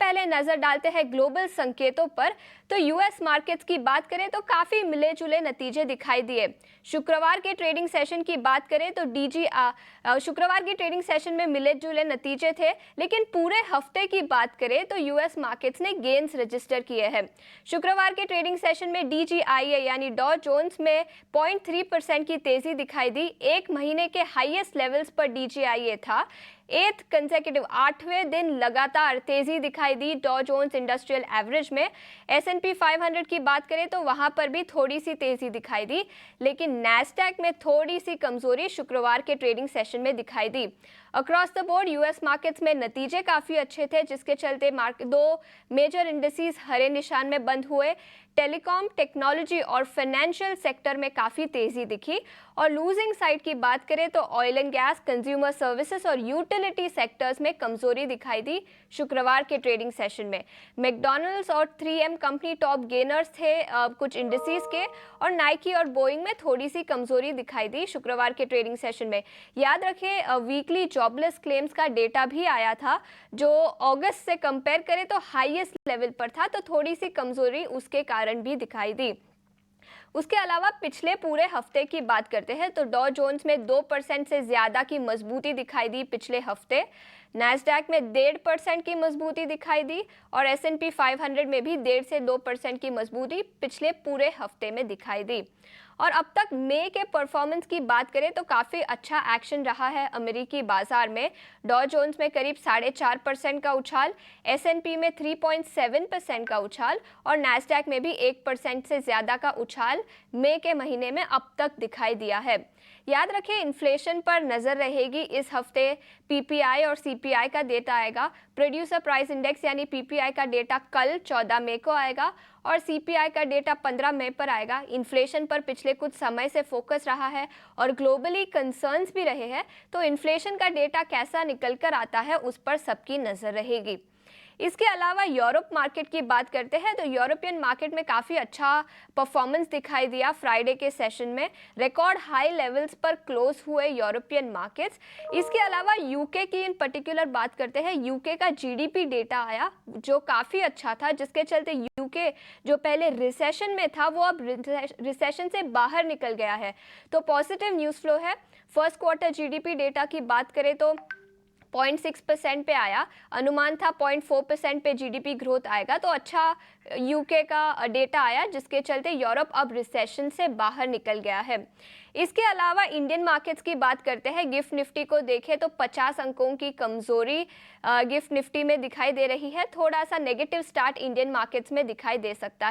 पहले नजर डालते हैं ग्लोबल संकेतों पर। तो यूएस मार्केट्स की बात करें तो काफी मिले जुले नतीजे दिखाई दिए। शुक्रवार के ट्रेडिंग सेशन की बात करें तो शुक्रवार के ट्रेडिंग सेशन में मिले जुले नतीजे थे, लेकिन पूरे हफ्ते की बात करें तो यूएस मार्केट्स ने गेन्स रजिस्टर किए हैं। शुक्रवार के ट्रेडिंग सेशन में डीजीआईए यानी डॉ जोन्स में 0.3% की तेजी दिखाई दी। एक महीने के हाईएस्ट लेवल्स पर डीजीआईए था। 8वें दिन लगातार तेजी दिखाई दी डॉ जोन्स इंडस्ट्रियल एवरेज में। S&P 500 की बात करें तो वहां पर भी थोड़ी सी तेजी दिखाई दी, लेकिन नैस्डैक में थोड़ी सी कमजोरी शुक्रवार के ट्रेडिंग सेशन में दिखाई दी। Across the board US markets में नतीजे काफी अच्छे थे, जिसके चलते दो मेजर इंडिसेस हरे निशान में बंद हुए। टेलीकॉम, टेक्नोलॉजी और फाइनेंशियल सेक्टर में काफी तेजी दिखी। और लूजिंग साइड की बात करें तो oil and gas, consumer services और यूटिलिटी सेक्टर्स में कमजोरी दिखाई दी शुक्रवार के ट्रेडिंग सेशन में। मैकडॉनल्ड्स और 3M कंपनी टॉप गेनर्स थे कुछ इंडिसेस के, और नाइकी और बोइंग में थोड़ी सी कमजोरी दिखाई दी शुक्रवार के ट्रेडिंग सेशन में। याद रखें, वीकली जॉबलेस क्लेम्स का डेटा भी आया था, जो अगस्त से कंपेयर करें तो हाईएस्ट लेवल पर था, तो थोड़ी सी कमजोरी उसके कारण भी दिखाई दी। उसके अलावा पिछले पूरे हफ्ते की बात करते हैं तो डॉ जोन्स में 2% से ज्यादा की मजबूती दिखाई दी पिछले हफ्ते। नैस्डैक में 1.5% की मजबूती दिखाई दी और S&P 500 में भी 1.5 से 2% की मजबूती पिछले पूरे हफ्ते में दिखाई दी। और अब तक मई के परफॉर्मेंस की बात करें तो काफ़ी अच्छा एक्शन रहा है अमेरिकी बाजार में। डॉ जोन्स में करीब 4.5% का उछाल, S&P में 3.7% का उछाल और नैस्डैक में भी 1% से ज़्यादा का उछाल मई के महीने में अब तक दिखाई दिया है। याद रखें, इन्फ्लेशन पर नज़र रहेगी। इस हफ्ते PPI और CPI का डेटा आएगा। प्रोड्यूसर प्राइस इंडेक्स यानी PPI का डेटा कल 14 मई को आएगा और CPI का डेटा 15 मई पर आएगा। इन्फ्लेशन पर पिछले कुछ समय से फोकस रहा है और ग्लोबली कंसर्न्स भी रहे हैं, तो इन्फ्लेशन का डेटा कैसा निकल कर आता है उस पर सबकी नज़र रहेगी। इसके अलावा यूरोप मार्केट की बात करते हैं तो यूरोपियन मार्केट में काफ़ी अच्छा परफॉर्मेंस दिखाई दिया। फ्राइडे के सेशन में रिकॉर्ड हाई लेवल्स पर क्लोज हुए यूरोपियन मार्केट्स। इसके अलावा यूके की इन पर्टिकुलर बात करते हैं, यूके का GDP डेटा आया जो काफ़ी अच्छा था, जिसके चलते यूके जो पहले रिसेशन में था वो अब रिसेशन से बाहर निकल गया है, तो पॉजिटिव न्यूज़ फ्लो है। फर्स्ट क्वार्टर GDP डेटा की बात करें तो 0.6% पे आया। अनुमान था 0.4% पे GDP ग्रोथ आएगा, तो अच्छा यूके का डेटा आया, जिसके चलते यूरोप अब रिसेशन से बाहर निकल गया है। इसके अलावा इंडियन मार्केट्स की बात करते हैं। गिफ्ट निफ्टी को देखें तो 50 अंकों की कमजोरी गिफ्ट निफ्टी में दिखाई दे रही है। थोड़ा सा नेगेटिव स्टार्ट इंडियन मार्केट्स में दिखाई दे सकता है।